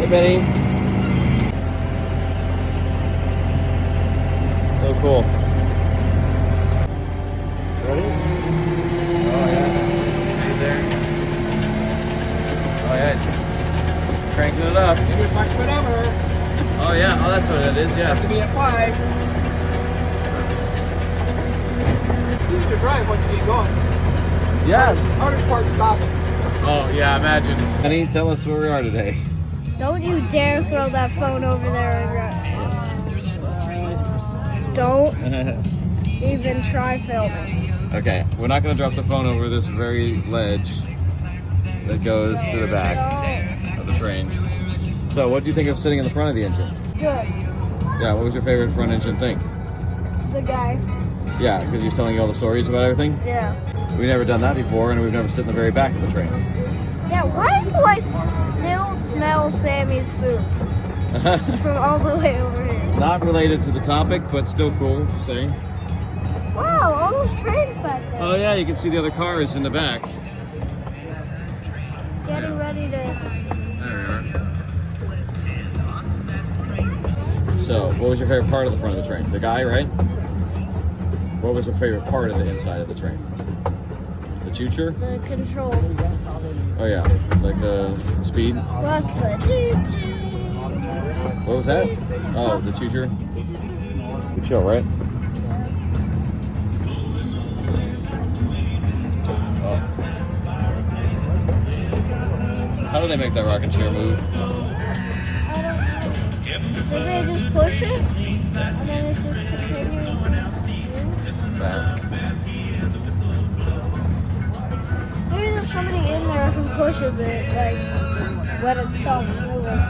Hi, Benny. So cool. Ready? Oh yeah. Stay there. Oh yeah. Cranking it up. Here's my speedometer. Oh yeah. Oh, that's what it is. Yeah. Have to be at 5. Easy to drive once you get going. Yeah. Hardest part is stopping. Oh yeah. Imagine. Benny, tell us where we are today. Don't you dare throw that phone over there and run. Don't even try filming. Okay, we're not going to drop the phone over this very ledge that goes to the back of the train. So, what do you think of sitting in the front of the engine? Good. Yeah, what was your favorite front engine thing? The guy. Yeah, because he was telling you all the stories about everything? Yeah. We've never done that before, and we've never sit in the very back of the train. Yeah, why do I still smell Sammy's food from all the way over here? Not related to the topic, but still cool to say. Wow, all those trains back there. Oh yeah, you can see the other cars in the back. Getting ready to... There we are. So, what was your favorite part of the front of the train? The guy, right? What was your favorite part of the inside of the train? The choo-choo? The controls. Oh yeah, like the speed. Plus the choo-choo. What was that? Oh, the choo-choo. Good show, right? Oh. How do they make that rocking chair move? Did they just push it? And then it just continues? Back. Maybe there's somebody in there who pushes it, like, when it stops moving.